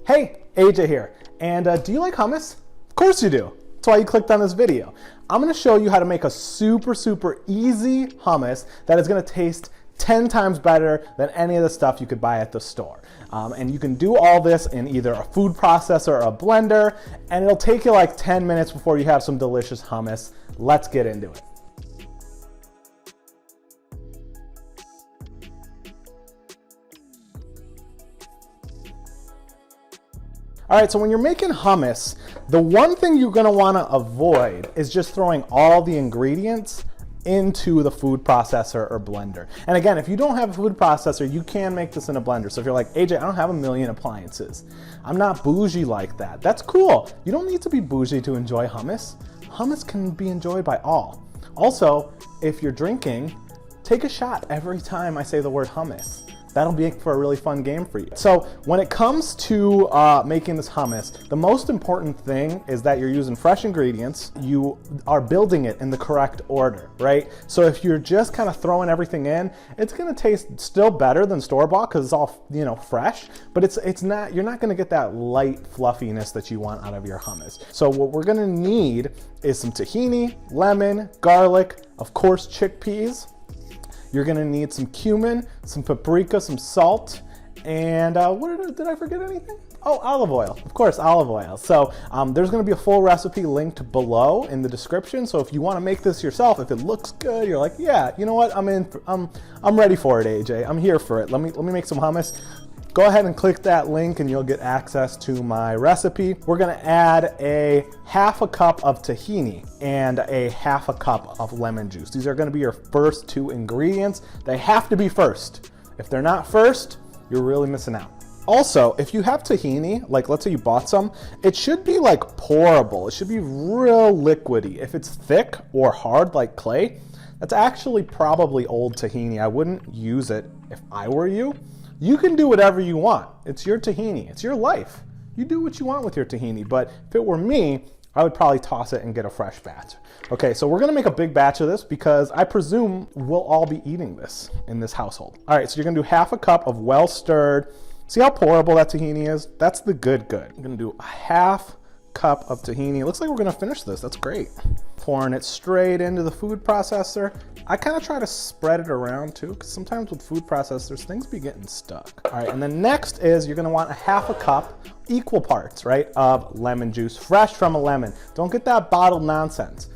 Hey, AJ here. And do you like hummus? Of course you do. That's why you clicked on this video. I'm gonna show you how to make a super easy hummus that is gonna taste 10 times better than any of the stuff you could buy at the store. And you can do all this in either a food processor or a blender, and it'll take you like 10 minutes before you have some delicious hummus. Let's get into it. All right, so when you're making hummus, the one thing you're gonna wanna avoid is just throwing all the ingredients into the food processor or blender. And again, if you don't have a food processor, you can make this in a blender. So if you're like, AJ, I don't have a million appliances. I'm not bougie like that. That's cool. You don't need to be bougie to enjoy hummus. Hummus can be enjoyed by all. Also, if you're drinking, take a shot every time I say the word hummus. That'll be for a really fun game for you. So when it comes to making this hummus, the most important thing is that you're using fresh ingredients. You are building it in the correct order, right? So if you're just kind of throwing everything in, it's gonna taste still better than store-bought because it's all, you know, fresh, but it's not, you're not gonna get that light fluffiness that you want out of your hummus. So what we're gonna need is some tahini, lemon, garlic, of course chickpeas. You're gonna need some cumin, some paprika, some salt, and did I forget anything? Oh, olive oil, of course, olive oil. So there's gonna be a full recipe linked below in the description. So if you wanna make this yourself, if it looks good, you're like, yeah, you know what, I'm ready for it, AJ. I'm here for it. Let me make some hummus. Go ahead and click that link and you'll get access to my recipe. We're gonna add a half a cup of tahini and a half a cup of lemon juice. These are gonna be your first two ingredients. They have to be first. If they're not first, you're really missing out. Also, if you have tahini, like let's say you bought some, it should be like pourable. It should be real liquidy. If it's thick or hard like clay, that's actually probably old tahini. I wouldn't use it if I were you. You can do whatever you want. It's your tahini, it's your life. You do what you want with your tahini, but if it were me, I would probably toss it and get a fresh batch. Okay, so we're gonna make a big batch of this because I presume we'll all be eating this in this household. All right, so you're gonna do half a cup of well-stirred. See how pourable that tahini is? That's the good. I'm gonna do a half cup of tahini. It looks like we're gonna finish this, that's great. Pouring it straight into the food processor. I kind of try to spread it around too, because sometimes with food processors, things be getting stuck. All right, and then next is you're gonna want a half a cup, equal parts, right, of lemon juice, fresh from a lemon. Don't get that bottled nonsense.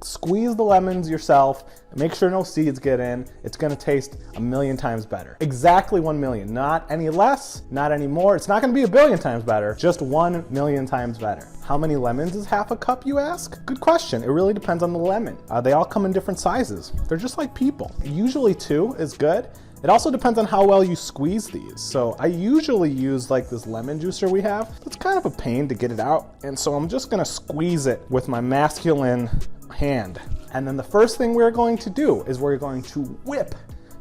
Squeeze the lemons yourself, make sure no seeds get in. It's gonna taste a million times better. Exactly 1 million, not any less, not any more. It's not gonna be a billion times better, just 1 million times better. How many lemons is half a cup, you ask? Good question, it really depends on the lemon. They all come in different sizes. They're just like people. Usually 2 is good. It also depends on how well you squeeze these. So I usually use like this lemon juicer we have. It's kind of a pain to get it out. And so I'm just gonna squeeze it with my masculine hand. And then the first thing we're going to do is we're going to whip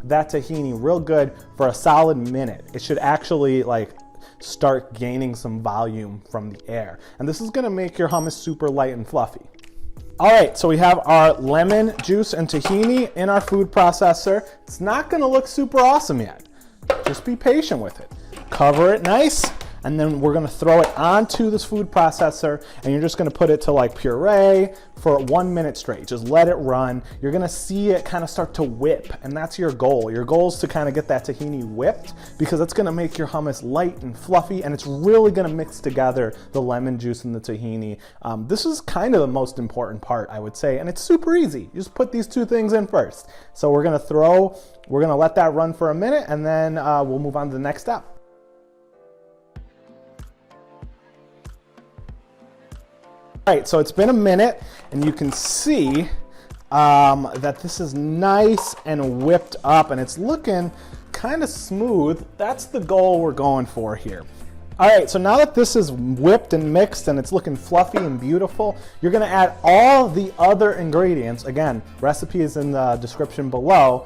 that tahini real good for a solid minute. It should actually like start gaining some volume from the air. And this is gonna make your hummus super light and fluffy. All right, so we have our lemon juice and tahini in our food processor. It's not gonna look super awesome yet. Just be patient with it. Cover it nice, and then we're gonna throw it onto this food processor, and you're just gonna put it to like puree for 1 minute straight. Just let it run. You're gonna see it kind of start to whip, and that's your goal. Your goal is to kind of get that tahini whipped because it's gonna make your hummus light and fluffy, and it's really gonna mix together the lemon juice and the tahini. This is kind of the most important part, I would say, and it's super easy. You just put these two things in first. So we're gonna let that run for a minute, and then we'll move on to the next step. All right, so it's been a minute, and you can see that this is nice and whipped up, and it's looking kind of smooth. That's the goal we're going for here. All right, so now that this is whipped and mixed and it's looking fluffy and beautiful, you're gonna add all the other ingredients. Again, recipe is in the description below.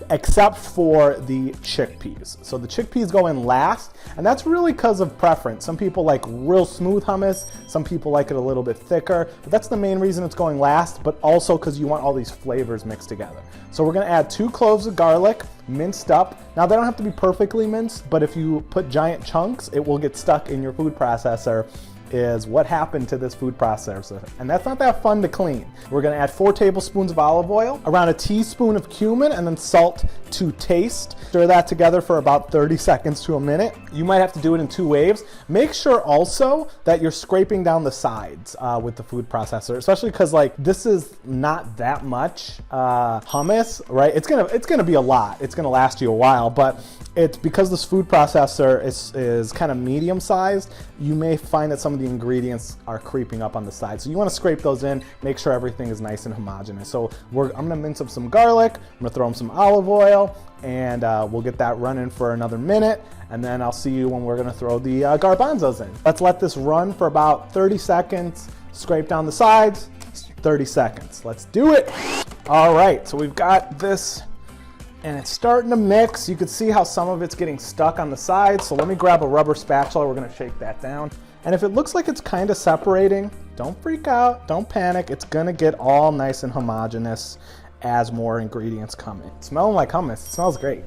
except for the chickpeas. So the chickpeas go in last, and that's really because of preference. Some people like real smooth hummus, some people like it a little bit thicker, but that's the main reason it's going last, but also because you want all these flavors mixed together. So we're gonna add 2 cloves of garlic, minced up. Now they don't have to be perfectly minced, but if you put giant chunks, it will get stuck in your food processor, is what happened to this food processor. And that's not that fun to clean. We're gonna add 4 tablespoons of olive oil, around a teaspoon of cumin, and then salt to taste. Stir that together for about 30 seconds to a minute. You might have to do it in 2 waves. Make sure also that you're scraping down the sides with the food processor, especially because like this is not that much hummus, right? It's gonna be a lot. It's gonna last you a while, but it's because this food processor is kind of medium sized, you may find that some of the ingredients are creeping up on the side. So you want to scrape those in, make sure everything is nice and homogeneous. So I'm gonna mince up some garlic, I'm gonna throw in some olive oil, and we'll get that running for another minute, and then I'll see you when we're gonna throw the garbanzos in. Let's let this run for about 30 seconds, scrape down the sides, 30 seconds. Let's do it. All right, so we've got this, and it's starting to mix. You can see how some of it's getting stuck on the sides. So let me grab a rubber spatula. We're gonna shake that down. And if it looks like it's kind of separating, don't freak out, don't panic. It's gonna get all nice and homogeneous as more ingredients come in. It's smelling like hummus, it smells great.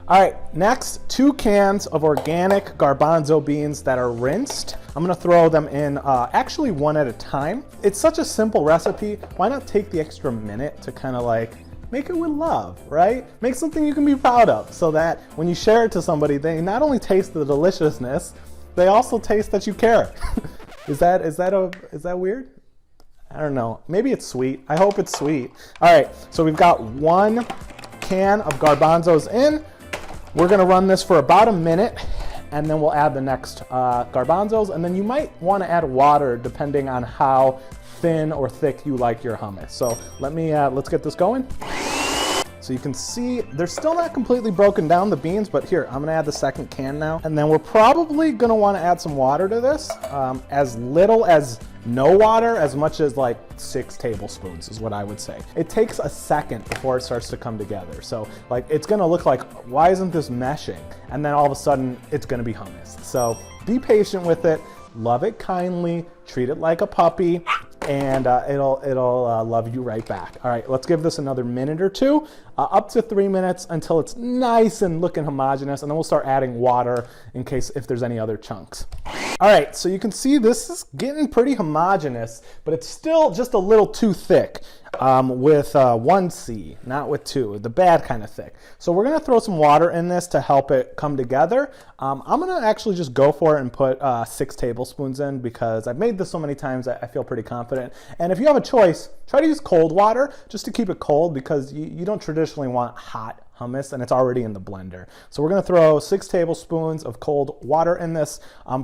All right, next, 2 cans of organic garbanzo beans that are rinsed. I'm gonna throw them in actually one at a time. It's such a simple recipe. Why not take the extra minute to kind of like make it with love, right? Make something you can be proud of so that when you share it to somebody, they not only taste the deliciousness, they also taste that you care. Is that weird? I don't know. Maybe it's sweet. I hope it's sweet. All right, so we've got 1 can of garbanzos in. We're gonna run this for about a minute, and then we'll add the next garbanzos, and then you might wanna add water depending on how thin or thick you like your hummus. So let's get this going. So you can see they're still not completely broken down, the beans, but here, I'm gonna add the second can now. And then we're probably gonna wanna add some water to this, as little as no water, as much as like 6 tablespoons is what I would say. It takes a second before it starts to come together. So like, it's gonna look like, why isn't this meshing? And then all of a sudden, it's gonna be hummus. So be patient with it, love it kindly, treat it like a puppy, and it'll love you right back. All right, let's give this another minute or 2, up to 3 minutes until it's nice and looking homogeneous, and then we'll start adding water in case if there's any other chunks. All right, so you can see this is getting pretty homogeneous, but it's still just a little too thick with 1C, not with 2, the bad kind of thick. So we're gonna throw some water in this to help it come together. I'm gonna actually just go for it and put 6 tablespoons in because I've made this so many times I feel pretty confident. And if you have a choice, try to use cold water just to keep it cold because you don't traditionally want hot hummus and it's already in the blender. So we're gonna throw 6 tablespoons of cold water in this.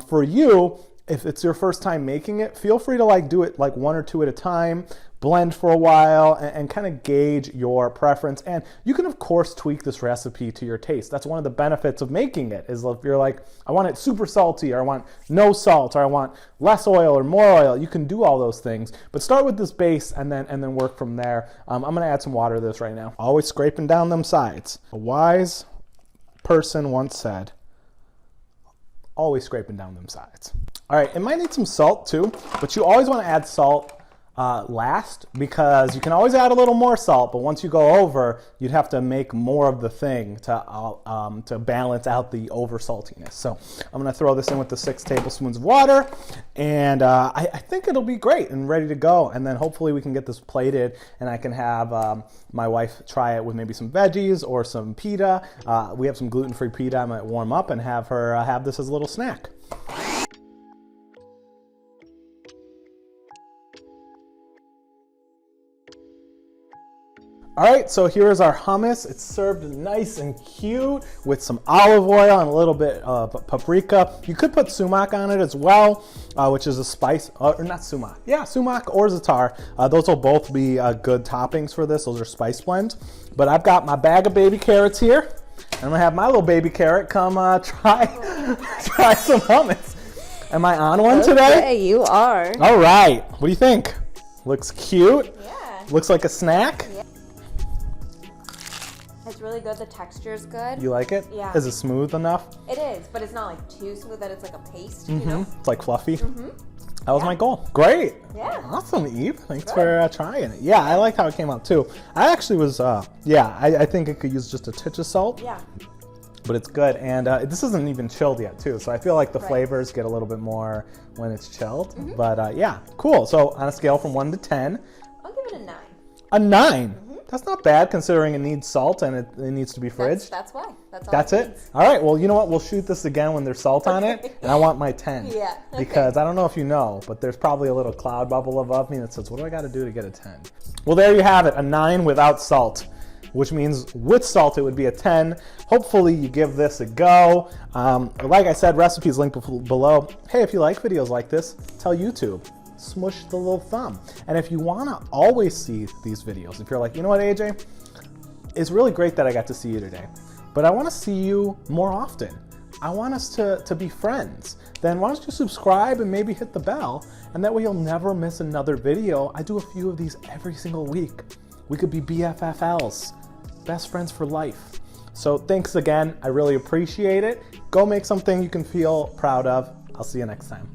For you, if it's your first time making it, feel free to like do it like 1 or 2 at a time, blend for a while, and kind of gauge your preference. And you can of course tweak this recipe to your taste. That's one of the benefits of making it, is if you're like, I want it super salty, or I want no salt, or I want less oil or more oil, you can do all those things. But start with this base and then work from there. I'm gonna add some water to this right now. Always scraping down them sides. A wise person once said, always scraping down them sides. All right, it might need some salt too, but you always wanna add salt last, because you can always add a little more salt, but once you go over, you'd have to make more of the thing to balance out the over saltiness. So I'm gonna throw this in with the 6 tablespoons of water, and I think it'll be great and ready to go. And then hopefully we can get this plated, and I can have my wife try it with maybe some veggies or some pita. We have some gluten-free pita I might warm up and have her have this as a little snack. All right, so here's our hummus. It's served nice and cute with some olive oil and a little bit of paprika. You could put sumac on it as well, which is a spice, or not sumac. Yeah, sumac or za'atar. Those will both be good toppings for this. Those are spice blends. But I've got my bag of baby carrots here. And I'm gonna have my little baby carrot come try some hummus. Am I on one today? Yeah, you are. All right, what do you think? Looks cute. Yeah. Looks like a snack. Yeah. It's really good. The texture is good. You like it? Yeah. Is it smooth enough? It is, but it's not like too smooth that it's like a paste, you know? It's like fluffy. That was my goal. Great. Yeah. Awesome, Eve. Thanks for trying it. Yeah, I liked how it came out too. I actually was, I think it could use just a touch of salt. Yeah. But it's good. And this isn't even chilled yet too. So I feel like the flavors get a little bit more when it's chilled. But yeah, cool. So on a scale from 1 to 10. I'll give it a 9. A 9? That's not bad considering it needs salt and it needs to be fridged. That's why. That's all That's it? needs. All right, well, you know what? We'll shoot this again when there's salt on it, and I want my 10. Yeah. Because I don't know if you know, but there's probably a little cloud bubble above me that says, what do I got to do to get a 10? Well, there you have it, a 9 without salt, which means with salt it would be a 10. Hopefully you give this a go. Like I said, recipes linked below. Hey, if you like videos like this, tell YouTube. Smush the little thumb. And if you want to always see these videos, if you're like, you know what, AJ? It's really great that I got to see you today, but I want to see you more often. I want us to be friends. Then why don't you subscribe and maybe hit the bell, and that way you'll never miss another video. I do a few of these every single week. We could be BFFLs, best friends for life. So thanks again. I really appreciate it. Go make something you can feel proud of. I'll see you next time.